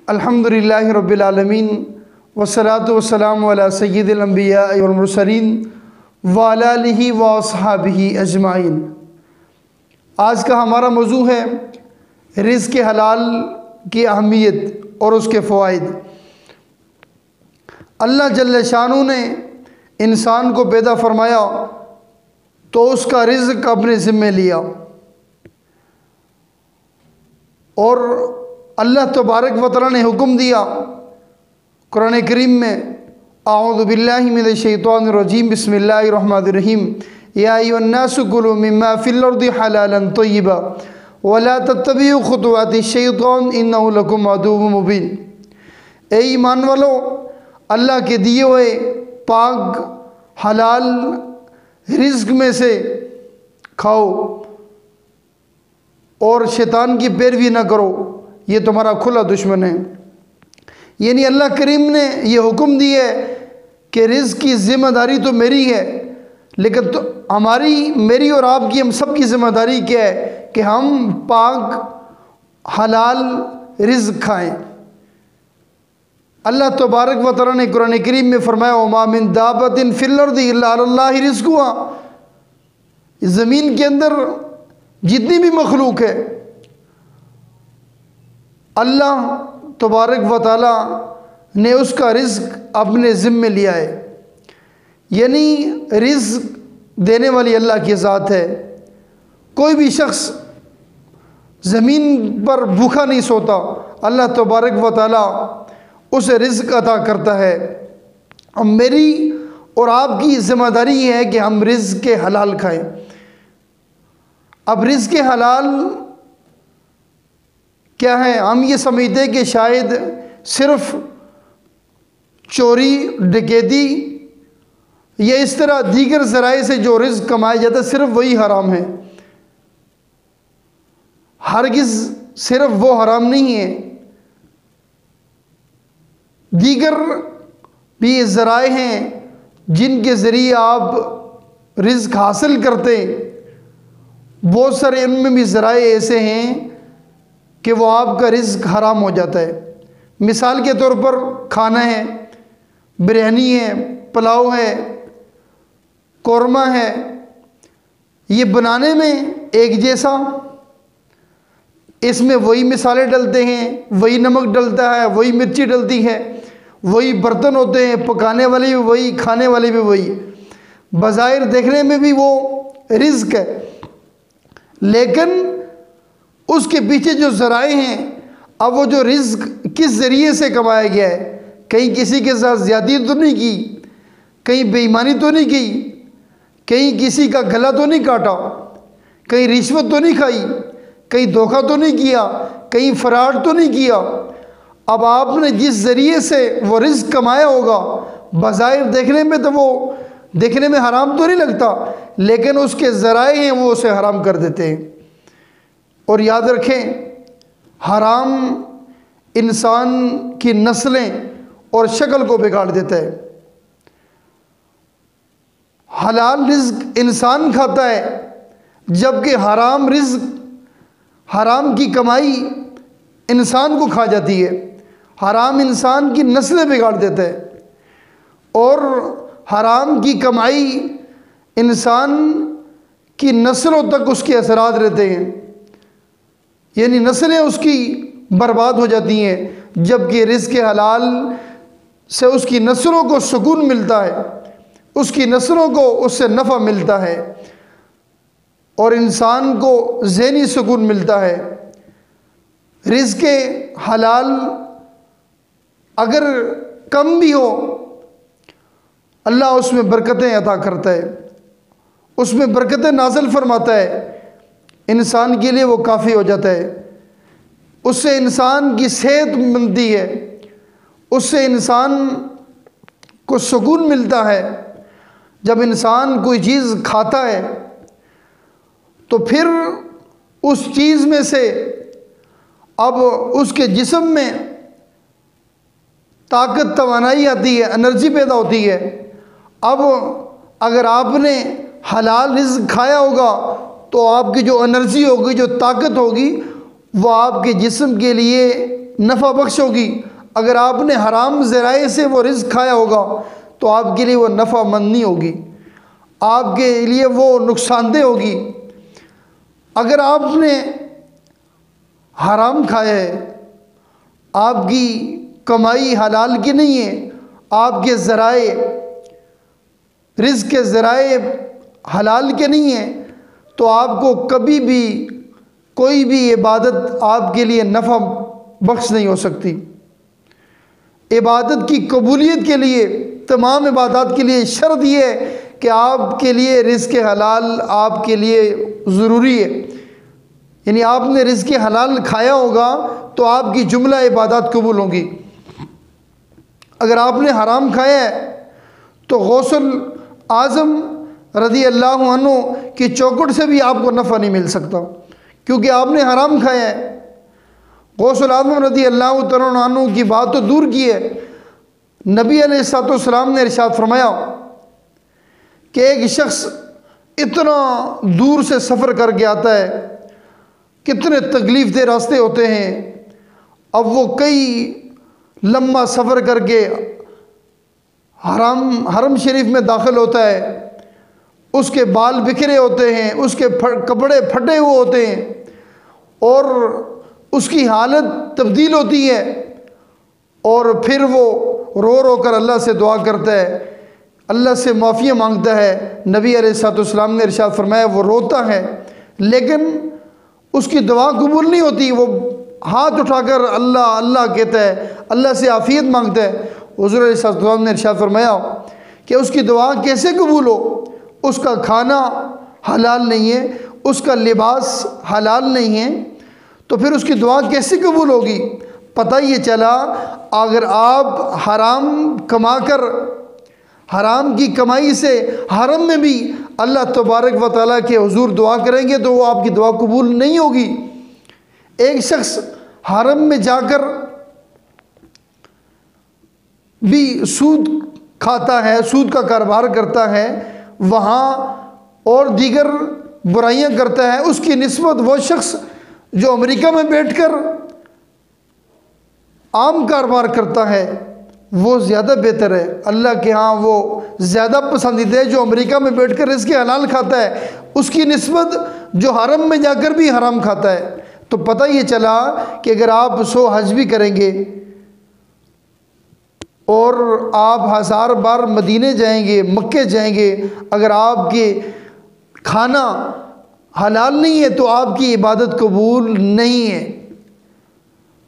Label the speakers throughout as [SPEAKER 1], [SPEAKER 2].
[SPEAKER 1] الحمدللہ رب العالمین والصلاة والسلام علی سید الانبیاء والمرسلین وعلی آلہ واصحابہ اجمعین۔ آج کا ہمارا موضوع ہے رزق حلال کی اہمیت اور اس کے فوائد۔ اللہ جل شانہ نے انسان کو پیدا فرمایا تو اس کا رزق اپنے ذمہ لیا، اور اللہ تبارک و تعالیٰ نے حکم دیا قرآن کریم میں، اعوذ باللہ من الشیطان الرجیم، بسم اللہ الرحمن الرحیم، یا ایھا الناس کلوا مما فی الارض حلالا طیبا ولا تتبعوا خطوات الشیطان انہ لکم عدو مبین۔ اے ایمان والو، اللہ کے دیے ہوئے پاک حلال رزق میں سے کھاؤ اور شیطان کی پیروی نہ کرو، یہ تمہارا کھلا دشمن ہے۔ یعنی اللہ کریم نے یہ حکم دی ہے کہ رزق کی ذمہ داری تو میری ہے، لیکن میری اور آپ کی، ہم سب کی ذمہ داری کیا ہے کہ ہم پاک حلال رزق کھائیں۔ اللہ تبارک و تعالیٰ نے قرآن کریم میں فرمایا، وَمَا مِن دَابَّةٍ فِي الْأَرْضِ إِلَّا عَلَى اللَّهِ رِزْقُهَا۔ زمین کے اندر جتنی بھی مخلوق ہے، اللہ تبارک و تعالیٰ نے اس کا رزق اپنے ذمہ لیا ہے۔ یعنی رزق دینے والی اللہ کی ذات ہے۔ کوئی بھی شخص زمین پر بھوکا نہیں سوتا، اللہ تبارک و تعالیٰ اسے رزق عطا کرتا ہے۔ اب میری اور آپ کی ذمہ داری یہ ہے کہ ہم رزق کے حلال کھائیں۔ اب رزق حلال کیا ہے؟ ہم یہ سمجھتے ہیں کہ شاید صرف چوری، ڈکیتی یا اس طرح دیگر ذرائع سے جو رزق کمایا جاتا ہے صرف وہی حرام ہے۔ ہرگز صرف وہ حرام نہیں ہے، دیگر بھی ذرائع ہیں جن کے ذریعے آپ رزق حاصل کرتے ہیں، بہت سارے ان میں بھی ذرائع ایسے ہیں کہ وہ آپ کا رزق حرام ہو جاتا ہے۔ مثال کے طور پر کھانا ہے، بریانی ہے، پلاؤ ہے، قورمہ ہے، یہ بنانے میں ایک جیسا، اس میں وہی مسالے ڈلتے ہیں، وہی نمک ڈلتا ہے، وہی مرچی ڈلتی ہے، وہی برتن ہوتے ہیں، پکانے والے بھی وہی، کھانے والے بھی وہی، بظاہر دیکھنے میں بھی وہ رزق ہے، لیکن اس کے پیچھے جو ذرائع ہیں، اب وہ جو رزق کس ذریعے سے کمایا گیا ہے، کہیں کسی کے ساتھ زیادتی تو نہیں کی، کہیں بے ایمانی تو نہیں کی، کہیں کسی کا گلا تو نہیں کاٹا، کہیں رشوت تو نہیں کھائی، کہیں دھوکہ تو نہیں کیا، کہیں فراڈ تو نہیں کیا۔ اب آپ نے جس ذریعے سے وہ رزق کمایا ہوگا، بظاہر دیکھنے میں تو وہ دیکھنے میں حرام تو نہیں لگتا، لیکن اس کے ذرائع ہیں وہ اسے حرام کر دیتے ہیں۔ اور یاد رکھیں، حرام انسان کی نسلیں اور شکل کو بگاڑ دیتا ہے۔ حلال رزق انسان کھاتا ہے، جبکہ حرام رزق، حرام کی کمائی انسان کو کھا جاتی ہے۔ حرام انسان کی نسلیں بگاڑ دیتا ہے، اور حرام کی کمائی انسان کی نسلوں تک اس کے اثرات رہتے ہیں، یعنی نسلیں اس کی برباد ہو جاتی ہیں، جبکہ رزق حلال سے اس کی نسلوں کو سکون ملتا ہے، اس کی نسلوں کو اس سے نفع ملتا ہے، اور انسان کو ذہنی سکون ملتا ہے۔ رزق حلال اگر کم بھی ہو، اللہ اس میں برکتیں عطا کرتا ہے، اس میں برکتیں نازل فرماتا ہے، انسان کے لیے وہ کافی ہو جاتا ہے، اس سے انسان کی صحت بنتی ہے، اس سے انسان کو سکون ملتا ہے۔ جب انسان کوئی چیز کھاتا ہے تو پھر اس چیز میں سے اب اس کے جسم میں طاقت، توانائی آتی ہے، انرجی پیدا ہوتی ہے۔ اب اگر آپ نے حلال رزق کھایا ہوگا تو آپ کی جو انرجی ہوگی، جو طاقت ہوگی، وہ آپ کے جسم کے لیے نفع بخش ہوگی، اگر آپ نے حرام ذرائع سے وہ رزق کھایا ہوگا تو آپ کے لیے وہ نفع مند نہیں ہوگی، آپ کے لیے وہ نقصان دہ ہوگی۔ اگر آپ نے حرام کھایا ہے، آپ کی کمائی حلال کی نہیں ہے، آپ کے ذرائع، رزق کے ذرائع حلال کے نہیں ہیں، تو آپ کو کبھی بھی کوئی بھی عبادت آپ کے لیے نفع بخش نہیں ہو سکتی۔ عبادت کی قبولیت کے لیے، تمام عبادات کے لیے شرط یہ ہے کہ آپ کے لیے رزق حلال آپ کے لیے ضروری ہے، یعنی آپ نے رزق حلال کھایا ہوگا تو آپ کی جملہ عبادات قبول ہوں گی۔ اگر آپ نے حرام کھایا ہے تو غوث اعظم رضی اللہ عنہ کی چوکھٹ سے بھی آپ کو نفع نہیں مل سکتا، کیونکہ آپ نے حرام کھایا ہے۔ غوث اعظم رضی اللہ تعالیٰ عنہ کی بات تو دور کی ہے، نبی علیہ الصلوۃ والسلام نے ارشاد فرمایا کہ ایک شخص اتنا دور سے سفر کر کے آتا ہے، کتنے تکلیف دہ راستے ہوتے ہیں، اب وہ کئی لمبا سفر کر کے حرم شریف میں داخل ہوتا ہے، اس کے بال بکھرے ہوتے ہیں، اس کے کپڑے پھٹے ہوئے ہوتے ہیں، اور اس کی حالت تبدیل ہوتی ہے، اور پھر وہ رو رو کر اللہ سے دعا کرتا ہے، اللہ سے معافی مانگتا ہے۔ نبی علیہ الصلوۃ والسلام نے ارشاد فرمایا وہ روتا ہے لیکن اس کی دعا قبول نہیں ہوتی، وہ ہاتھ اٹھا کر اللہ اللہ کہتا ہے، اللہ سے عافیت مانگتا ہے۔ حضور علیہ الصلوۃ والسلام نے ارشاد فرمایا کہ اس کی دعا کیسے قبول ہو؟ اس کا کھانا حلال نہیں ہے، اس کا لباس حلال نہیں ہے، تو پھر اس کی دعا کیسے قبول ہوگی؟ پتہ یہ چلا اگر آپ حرام کما کر، حرام کی کمائی سے حرم میں بھی اللہ تبارک و تعالیٰ کے حضور دعا کریں گے تو وہ آپ کی دعا قبول نہیں ہوگی۔ ایک شخص حرم میں جا کر بھی سود کھاتا ہے، سود کا کاروبار کرتا ہے، وہاں اور دیگر برائیاں کرتا ہے، اس کی نسبت وہ شخص جو امریکہ میں بیٹھ کر عام کاروبار کرتا ہے وہ زیادہ بہتر ہے، اللہ کے ہاں وہ زیادہ پسندیدہ ہے جو امریکہ میں بیٹھ کر رزق حلال کھاتا ہے اس کی نسبت جو حرم میں جا کر بھی حرام کھاتا ہے۔ تو پتہ یہ چلا کہ اگر آپ 100 حج بھی کریں گے اور آپ 1000 بار مدینے جائیں گے، مکے جائیں گے، اگر آپ کے کھانا حلال نہیں ہے تو آپ کی عبادت قبول نہیں ہے۔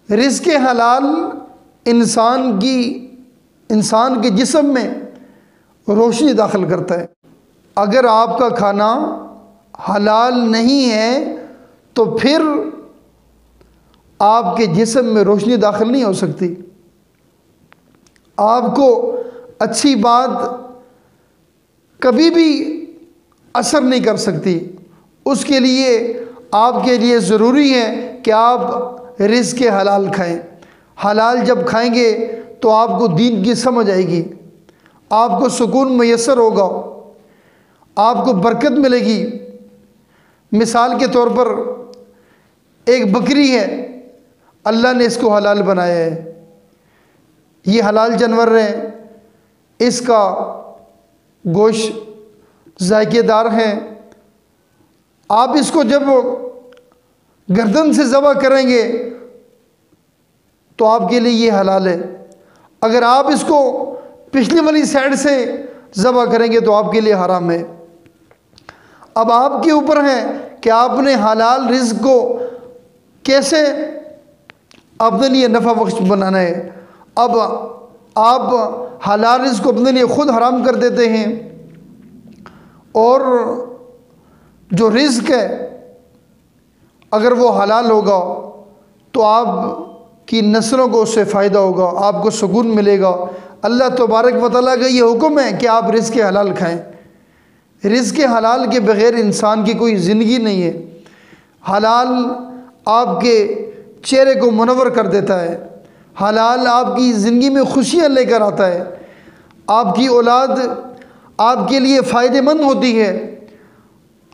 [SPEAKER 1] رزق حلال انسان کے جسم میں روشنی داخل کرتا ہے۔ اگر آپ کا کھانا حلال نہیں ہے تو پھر آپ کے جسم میں روشنی داخل نہیں ہو سکتی، آپ کو اچھی بات کبھی بھی اثر نہیں کر سکتی۔ اس کے لیے آپ کے لیے ضروری ہے کہ آپ رزق حلال کھائیں۔ حلال جب کھائیں گے تو آپ کو دین کی سمجھ آئے گی، آپ کو سکون میسر ہوگا، آپ کو برکت ملے گی۔ مثال کے طور پر ایک بکری ہے، اللہ نے اس کو حلال بنایا ہے، یہ حلال جانور ہے، اس کا گوشت ذائقے دار ہے، آپ اس کو جب گردن سے ذبح کریں گے تو آپ کے لیے یہ حلال ہے، اگر آپ اس کو پچھلی والی سائڈ سے ذبح کریں گے تو آپ کے لیے حرام ہے۔ اب آپ کے اوپر ہے کہ آپ نے حلال رزق کو کیسے اپنے لیے نفع بخش بنانا ہے۔ اب آپ حلال رزق کو اپنے لیے خود حرام کر دیتے ہیں، اور جو رزق ہے اگر وہ حلال ہوگا تو آپ کی نسلوں کو اس سے فائدہ ہوگا، آپ کو سکون ملے گا۔ اللہ تبارک و تعالیٰ کا یہ حکم ہے کہ آپ رزق حلال کھائیں۔ رزق حلال کے بغیر انسان کی کوئی زندگی نہیں ہے۔ حلال آپ کے چہرے کو منور کر دیتا ہے، حلال آپ کی زندگی میں خوشیاں لے کر آتا ہے، آپ کی اولاد آپ کے لیے فائدہ مند ہوتی ہے،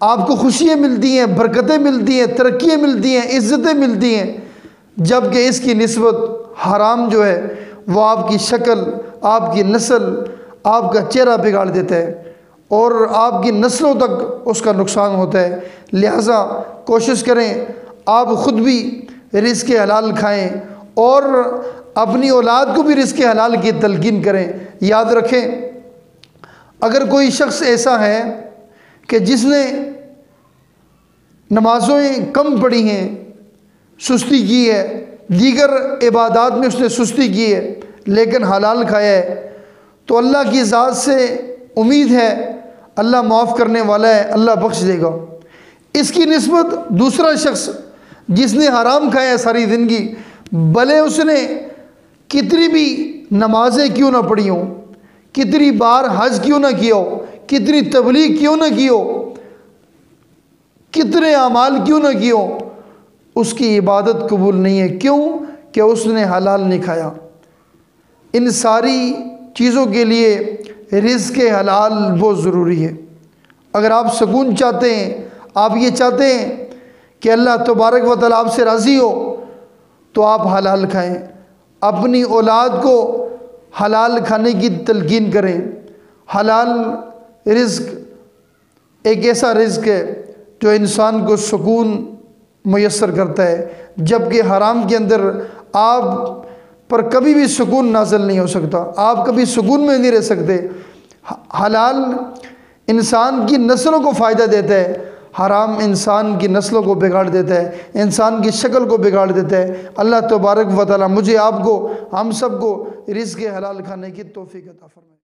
[SPEAKER 1] آپ کو خوشیاں ملتی ہیں، برکتیں ملتی ہیں، ترقیاں ملتی ہیں، عزتیں ملتی ہیں۔ جبکہ اس کی نسبت حرام جو ہے وہ آپ کی شکل، آپ کی نسل، آپ کا چہرہ بگاڑ دیتا ہے اور آپ کی نسلوں تک اس کا نقصان ہوتا ہے۔ لہٰذا کوشش کریں آپ خود بھی رزق حلال کھائیں اور اپنی اولاد کو بھی رزق حلال کی تلقین کریں۔ یاد رکھیں، اگر کوئی شخص ایسا ہے کہ جس نے نمازیں کم پڑھی ہیں، سستی کی ہے، دیگر عبادات میں اس نے سستی کی ہے لیکن حلال کھایا ہے، تو اللہ کی ذات سے امید ہے اللہ معاف کرنے والا ہے، اللہ بخش دے گا۔ اس کی نسبت دوسرا شخص جس نے حرام کھایا ہے ساری زندگی، بھلے اس نے کتنی بھی نمازیں کیوں نہ پڑھی ہوں، کتنی بار حج کیوں نہ کیا ہو، کتنی تبلیغ کیوں نہ کی ہو، کتنے اعمال کیوں نہ کیے ہوں، اس کی عبادت قبول نہیں ہے۔ کیوں؟ کہ اس نے حلال نہیں کھایا۔ ان ساری چیزوں کے لیے رزق حلال بہت ضروری ہے۔ اگر آپ سکون چاہتے ہیں، آپ یہ چاہتے ہیں کہ اللہ تبارک و تعالیٰ آپ سے راضی ہو، تو آپ حلال کھائیں، اپنی اولاد کو حلال کھانے کی تلقین کریں۔ حلال رزق ایک ایسا رزق ہے جو انسان کو سکون میسر کرتا ہے، جبکہ حرام کے اندر آپ پر کبھی بھی سکون نازل نہیں ہو سکتا، آپ کبھی سکون میں نہیں رہ سکتے۔ حلال انسان کی نسلوں کو فائدہ دیتا ہے، حرام انسان کی نسلوں کو بگاڑ دیتا ہے، انسان کی شکل کو بگاڑ دیتا ہے۔ اللہ تبارک و تعالیٰ مجھے، آپ کو، ہم سب کو رزق حلال کھانے کی توفیق عطا فرمائے۔